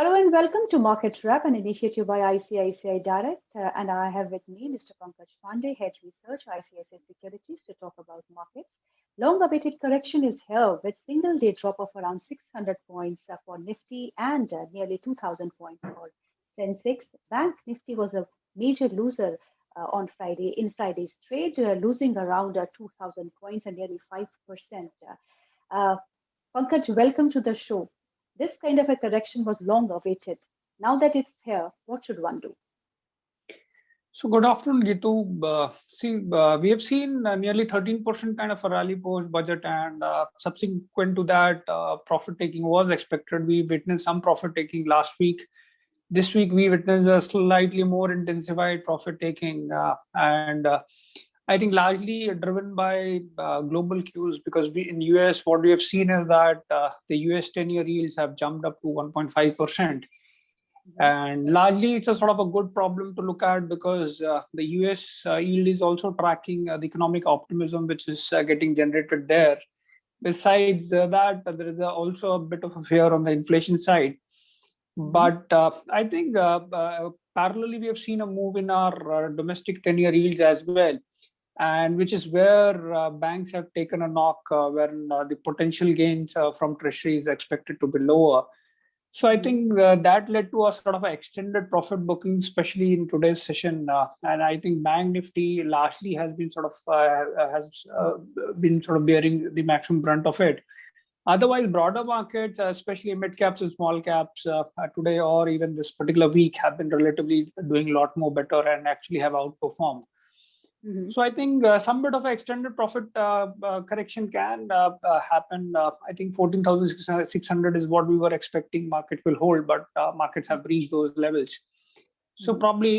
Hello and welcome to Market Wrap, an initiative by ICICI Direct. And I have with me Mr. Pankaj Pandey, Head Research, ICICI Securities, to talk about markets. Long-awaited correction is here with single-day drop of around 600 points for Nifty and nearly 2,000 points for Sensex. Bank Nifty was a major loser on Friday in Friday's trade, losing around 2,000 points and nearly 5%. Uh, Pankaj, welcome to the show. This kind of a correction was long awaited. Now that it's here, what should one do? So good afternoon, Gitu. We have seen nearly 13% kind of a rally post budget, and subsequent to that, profit taking was expected. We witnessed some profit taking last week. This week, we witnessed a slightly more intensified profit taking, and I think largely driven by global cues because in US, what we have seen is that the US 10-year yields have jumped up to 1.5%. Mhm. And largely, it's a sort of a good problem to look at because the US yield is also tracking the economic optimism which is getting generated there. Besides that, there is also a bit of a fear on the inflation side. Mhm. But I think parallelly, we have seen a move in our domestic 10-year yields as well, and which is where banks have taken a knock when the potential gains from treasury is expected to be lower. So I Mhm. think that led to a sort of an extended profit booking, especially in today's session. And I think Bank Nifty largely has been sort of bearing the maximum brunt of it. Otherwise, broader markets, especially mid caps and small caps, today or even this particular week, have been relatively doing a lot more better and actually have outperformed. Mhm. So I think some bit of an extended profit correction can happen. I think 14,600 is what we were expecting market will hold, but markets have reached those levels. So Mhm. probably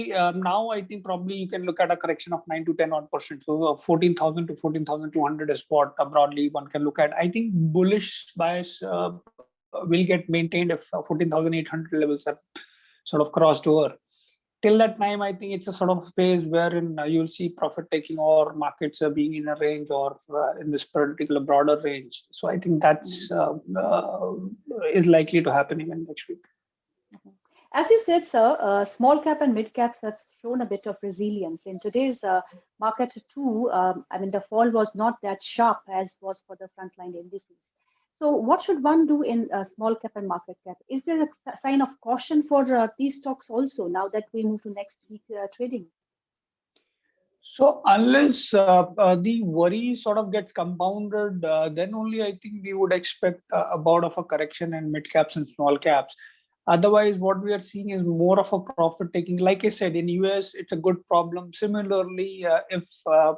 now I think probably you can look at a correction of 9 to 10 odd percent. So 14,000 to 14,200 is what broadly one can look at. I think bullish bias will get maintained if 14,800 levels are sort of crossed over. Till that time, I think it's a sort of phase wherein you'll see profit taking or markets being in a range or in this particular broader range. So I think Mhm. that's is likely to happen even next week. Mhm. As you said, sir, small cap and mid caps have shown a bit of resilience in today's market too. I mean, the fall was not that sharp as was for the frontline indices. So, what should one do in small cap and market cap? Is there a sign of caution for these stocks also now that we move to next week trading? So unless the worry sort of gets compounded, then only I think we would expect a bout of a correction in mid caps and small caps. Otherwise, what we are seeing is more of a profit taking. Like I said, in US, it's a good problem. Similarly, if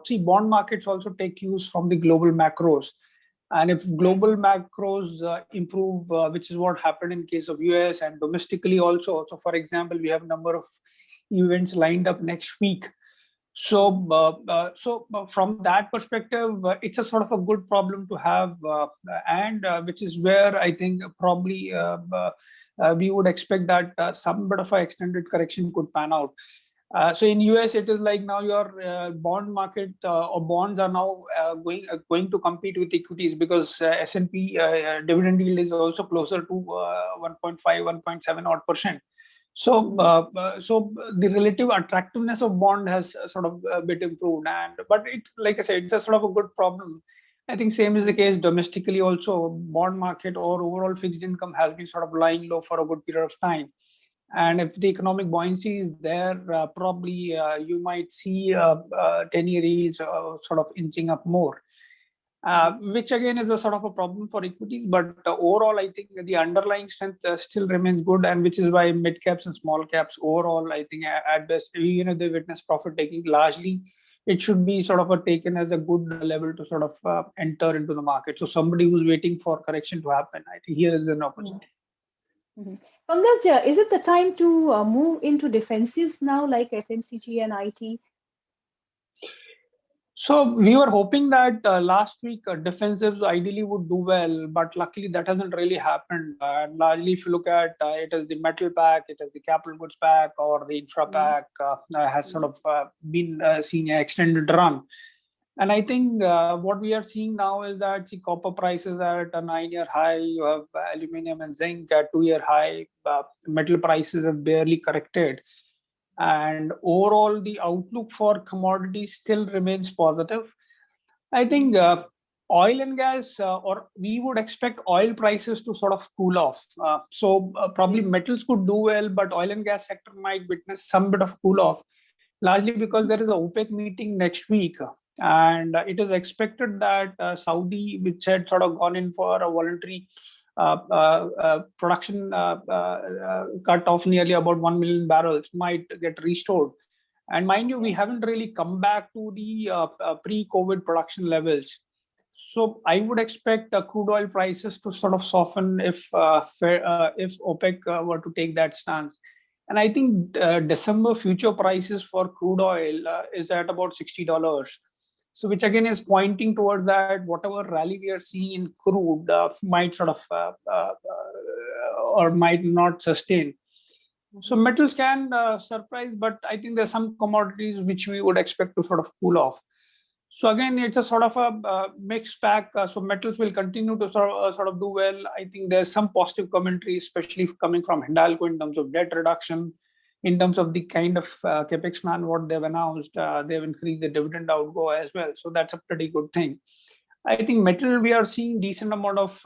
see bond markets also take cues from the global macros, and if Right. global macros improve, which is what happened in case of US and domestically also. So, for example, we have a number of events lined up next week. Mhm. From that perspective, it's a sort of a good problem to have, and which is where I think probably we would expect that some bit of an extended correction could pan out. So in US, it is like now your bond market or bonds are now going to compete with equities because S&P dividend yield is also closer to 1.5, 1.7 odd percent. Mhm. So the relative attractiveness of bond has sort of a bit improved, and but it's like I said, it's a sort of a good problem. I think same is the Mhm. case domestically also. Bond market or overall fixed income has been sort of lying low for a good period of time, and if the economic buoyancy is there, probably you might see 10-year yields sort of inching up more, Mhm. which again is a sort of a problem for equities. But overall, I think the underlying strength still remains good, and which is why mid caps and small caps overall, I think at best, even if they witness profit taking, largely it should be sort of a taken as a good level to sort of enter into the market. So somebody who's waiting for correction to happen, I think here is an Mhm. opportunity. Mhm. Pankaj, is it the time to move into defensives now, like FMCG and IT? So we were hoping that last week defensives ideally would do well, but luckily that hasn't really happened. And largely, if you look at it as the metal pack, it is the capital goods pack, or the infra Mhm. pack has sort Mhm. of been seeing an extended run. And I think what we are seeing now is that the copper prices are at a 9-year high. You have aluminum and zinc at 2-year high. Metal prices have barely corrected. And overall, the outlook for commodities still remains positive. I think oil and gas, or we would expect oil prices to sort of cool off. Probably Okay. metals could do well, but oil and gas sector might witness some bit of cool off, largely because there is a OPEC meeting next week. And it is expected that Saudi, which had sort of gone in for a voluntary production cut of nearly about 1 million barrels, might get restored. And mind you, we Okay. haven't really come back to the pre-COVID production levels. So I would expect crude oil prices to sort of soften if OPEC were to take that stance. And I think December future prices for crude oil is at about $60. So which again is pointing towards that whatever rally we are seeing in crude might sort of or might not sustain. So Mhm. metals can surprise, but I think there's some commodities which we would expect to sort of cool off. So again, it's a sort of a mixed bag. So metals will continue to sort of do well. I think there's some positive commentary, especially coming from Hindalco in terms of debt reduction, in terms of the kind of capex plan what they've announced. They've increased the dividend outgo as well. So that's a pretty good thing. I think metal, we are seeing decent amount of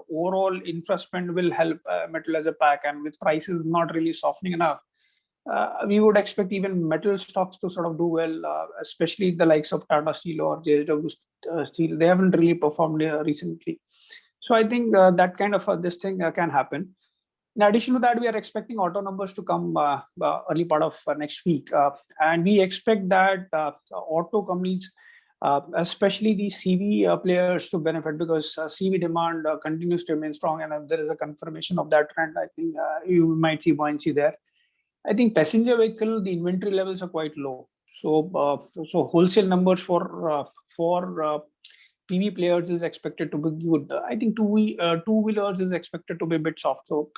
overall investment will help metal as a pack, and with prices not really softening enough, we would expect even metal stocks to sort of do well, especially the likes of Tata Steel or JSW Steel. They haven't really performed recently. So I think that kind of this thing can happen. In addition to that, we are expecting auto numbers to come early part of next week. And we expect that auto companies, especially the CV players, to benefit because CV demand continues to remain strong. And if there is a confirmation of that trend, I think you might see buoyancy there. I think passenger vehicle, the inventory levels are quite low. So wholesale numbers for PV players is expected to be good. I think two-wheelers is expected to be a bit soft. So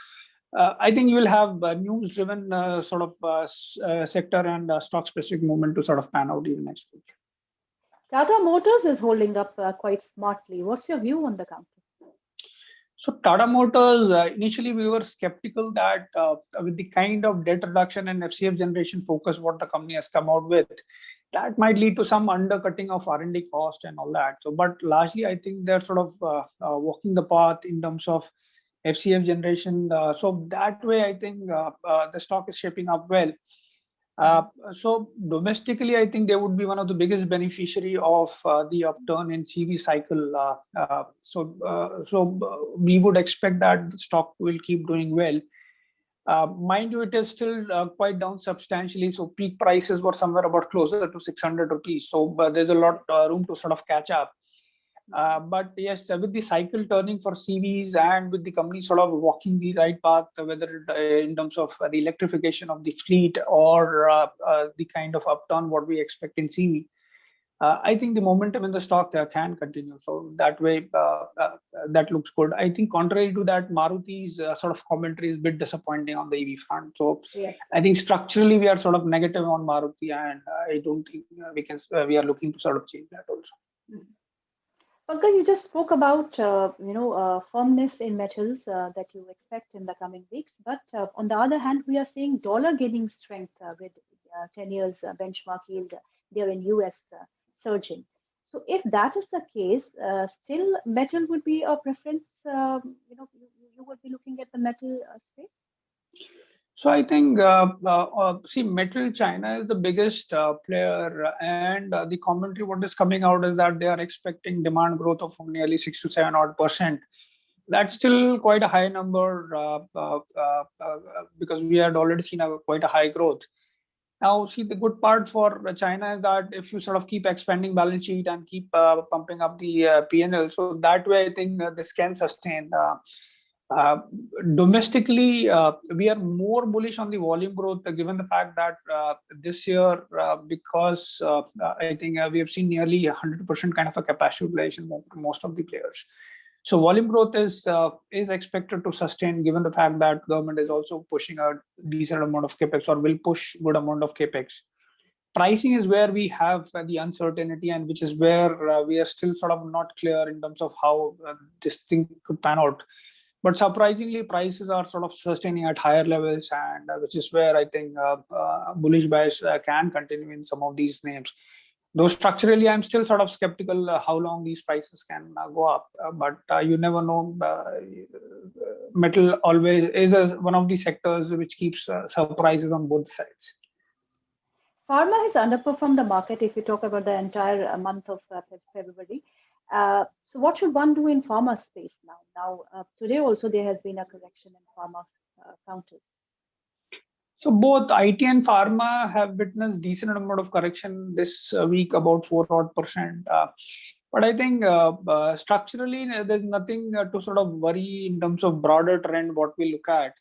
I think you will have news-driven sort of sector and stock-specific movement to sort of pan out even next week. Tata Motors is holding up quite smartly. What's your view on the company? So Tata Motors, initially we were skeptical that with the kind of debt reduction and FCF generation focus what the company has come out with, that might lead to some undercutting of R&D cost and all that. So, but largely I think they're sort of walking the path in terms of FCF generation. So that way I think the stock is shaping up well. Uh, Mhm. so domestically, I think they would be one of the biggest beneficiary of the upturn in CV cycle. We would expect that the stock will keep doing well. Mind you, it is still quite down substantially. So peak prices were somewhere about closer to 600 rupees. So there's a lot room to sort of catch up. Mhm. But yes, with the cycle turning for CVs and with the company sort of walking the right path, whether in terms of the electrification of the fleet or the kind of upturn what we expect in CV, I think the momentum in the stock can continue. So that way, that looks good. I think contrary to that, Maruti's sort of commentary is a bit disappointing on the EV front. So Yes. I think structurally we are sort of negative on Maruti, and I don't think we are looking to sort of change that also. Mhm. Pankaj, you just spoke about firmness in metals that you expect in the coming weeks. But on the other hand, we are seeing dollar gaining strength with 10 years benchmark yield there in US surging. So if that is the case, still metal would be a preference. You would be looking at the metal space. So I think, see, metal China is the biggest player, and the commentary what is coming out is that they are expecting demand growth of nearly 6 to 7 odd %. That's still quite a high number because we had already seen quite a high growth. Now, see, the good part for China is that if you sort of keep expanding balance sheet and keep pumping up the P&L, so that way I think this can sustain. Uh, Domestically, we are more bullish on the volume growth, given the fact that this year, because I think we have seen nearly 100% kind of a capacity utilization for most of the players. So volume growth is expected to sustain, given the fact that government is also pushing a decent amount of capex or will push good amount of capex. pricing is where we have the uncertainty, and which is where we are still sort of not clear in terms of how this thing could pan out. But surprisingly, prices are sort of sustaining at higher levels, and which is where I think bullish bias can continue in some of these names. Though structurally, I'm still sort of skeptical how long these prices can go up. But you never know. Metal always is one of the sectors which keeps surprises on both sides. Pharma has underperformed the market if you talk about the entire month of February. So, what should one do in pharma space now? Today also there has been a correction in pharma counters. So both IT and pharma have witnessed decent amount of correction this week, about 4% odd. But I think structurally there's nothing to sort of worry in terms of broader trend what we look at.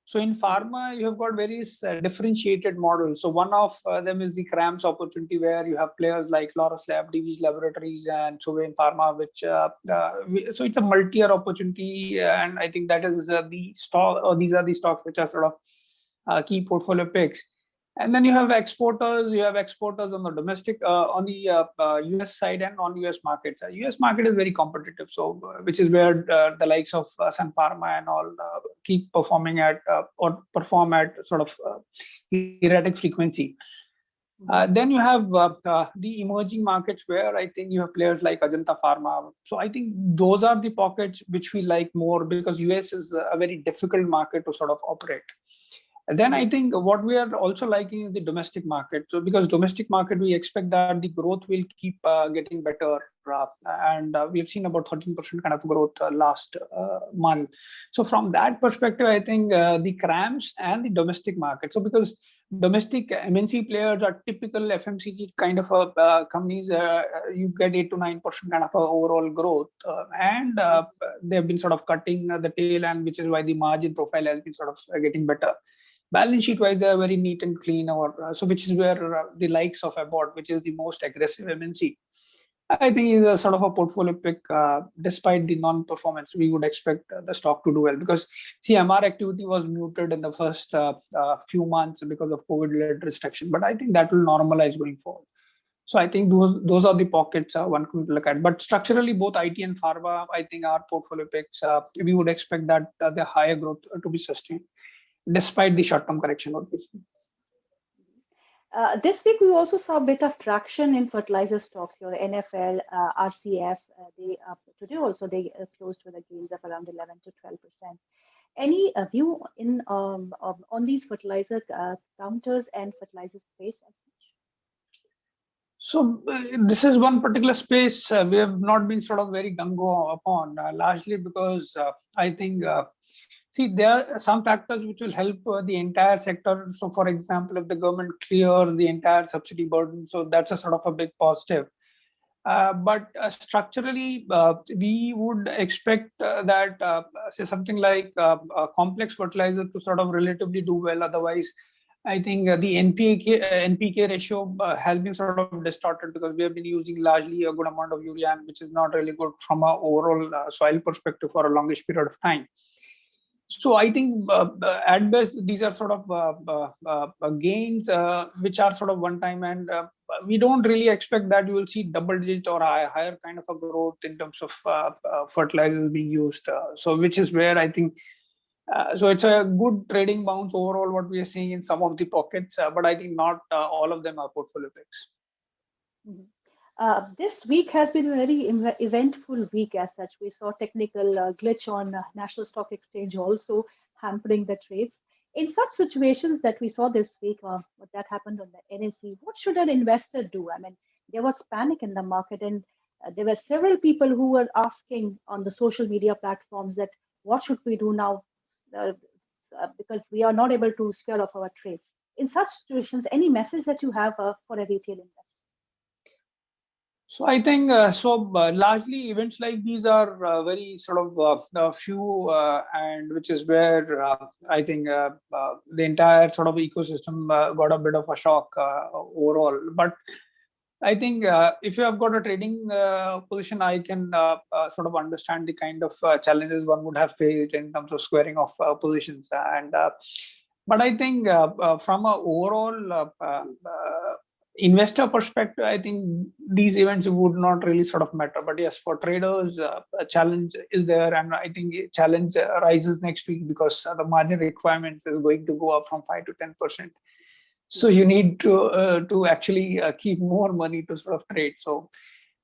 So in pharma, you have got various differentiated models. So one of them is the CRAMS opportunity, where you have players like Laurus Lab, Divi's Laboratories, and Suven Pharma, which so it's a multi-year opportunity, and I think that is the stock, or these are the stocks which are sort of key portfolio picks. And then you have exporters. You have exporters on the domestic, on the US side and non-US markets. US market is very competitive, so which is where the likes of Sun Pharma and all keep performing at or perform at sort of erratic frequency. Then you have the emerging markets, where I think you have players like Ajanta Pharma. So I think those are the pockets which we like more, because US is a very difficult market to sort of operate. And then I think what we are also liking is the domestic market. So because domestic market, we expect that the growth will keep getting better. And we have seen about 13% kind of growth last month. So from that perspective, I think the CRAMS and the domestic market. So because domestic MNC players are typical FMCG kind of companies, you get 8 to 9% kind of overall growth. And they've been sort of cutting the tail, and which is why the margin profile has been sort of getting better. Balance sheet wise, they are very neat and clean, or so, which is where the likes of Abbott, which is the most aggressive MNC, I think is a sort of a portfolio pick. Despite the non-performance, we would expect the stock to do well, because CMR activity was muted in the first few months because of COVID-led restriction. But I think that will normalize going forward. So I think those are the pockets one could look at. But structurally, both IT and pharma, I think, are portfolio picks. We would expect that the higher growth to be sustained, despite the short-term correction, obviously. This week, we also saw a bit of traction in fertilizer stocks. Your NFL, RCF, today also they closed with a gains of around 11 to 12%. Any view on these fertilizer counters and fertilizer space as such? So this is one particular space we have not been sort of very gung-ho upon, largely because I think see, there are some factors which will help the entire sector. So, for example, if the government clears the entire subsidy burden, so that's a sort of a big positive. But structurally, we would expect that say something like complex fertilizer to sort of relatively do well. Otherwise, I think the NPK ratio has been sort of distorted, because we have been using largely a good amount of urea, which is not really good from an overall soil perspective for a longish period of time. So I think at best these are sort of gains which are sort of one time, and we don't really expect that you will see double digit or higher kind of a growth in terms of fertilizers being used. So which is where I think so it's a good trading bounce overall what we are seeing in some of the pockets, but I think not all of them are portfolio picks. Mm-hmm. This week has been a very eventful week as such. We saw technical glitch on National Stock Exchange also hampering the trades. In such situations that we saw this week, what that happened on the NSE, what should an investor do? I mean, there was panic in the market, and there were several people who were asking on the social media platforms that what should we do now, because we are not able to scale off our trades. In such situations, any message that you have for a retail investor? So I think largely events like these are very sort of few, and which is where I think the entire sort of ecosystem got a bit of a shock overall. But I think if you have got a trading position, I can sort of understand the kind of challenges one would have faced in terms of squaring of positions. And but I think from a overall investor perspective, I think these events would not really sort of matter. But yes, for traders, a challenge is there, and I think a challenge rises next week because the margin requirements is going to go up from 5 to 10%. So you need to actually keep more money to sort of trade. So,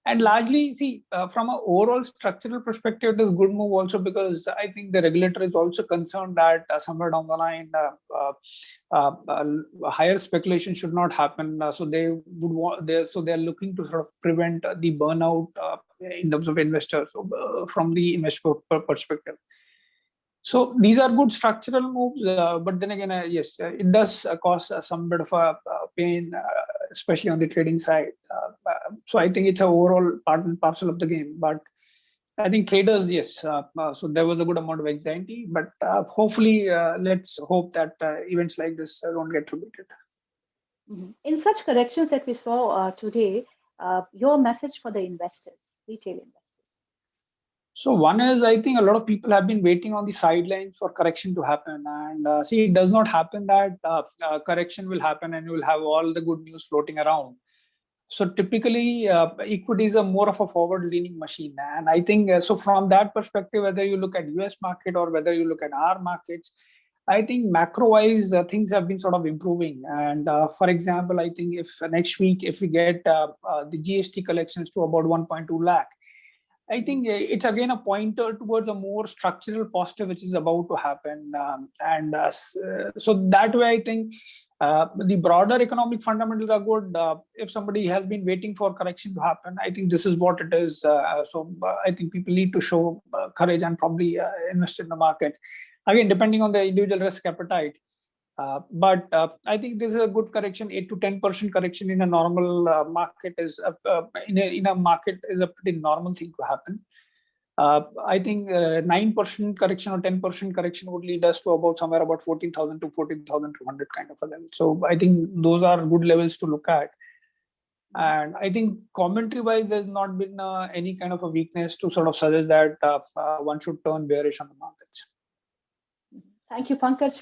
and largely, see, from an overall structural perspective, it is a good move also because I think the regulator is also concerned that somewhere down the line, higher speculation should not happen. So they would want, so they are looking to sort of prevent the burnout in terms of investors from the investor perspective. So these are good structural moves, but then again, yes, it does cause some bit of a pain, especially on the trading side. So I think it's an overall part and parcel of the game. But I think traders, yes. So there was a good amount of anxiety, but hopefully, let's hope that events like this don't get repeated. In such corrections that we saw today, your message for the investors, retail investors. So one is, I think a lot of people have been waiting on the sidelines for correction to happen, and see, it does not happen that correction will happen and you will have all the good news floating around. So typically, equities are more of a forward-leaning machine, and I think so. From that perspective, whether you look at U.S. market or whether you look at our markets, I think macro-wise things have been sort of improving. And for example, I think if next week if we get the GST collections to about 1.2 lakh, I think it's again a pointer towards a more structural posture which is about to happen, so that way I think the broader economic fundamentals are good. If somebody has been waiting for correction to happen, I think this is what it is. I think people need to show courage and probably invest in the market. Again, depending on the individual risk appetite. But I think this is a good correction. 8 to 10% correction in a normal market is in a market is a pretty normal thing to happen. I think 9% correction or 10% correction would lead us to about somewhere about 14,000 to 14,200 kind of a level. So I think those are good levels to look at. And I think commentary wise, there's not been any kind of a weakness to sort of suggest that one should turn bearish on the markets. Thank you, Pankaj.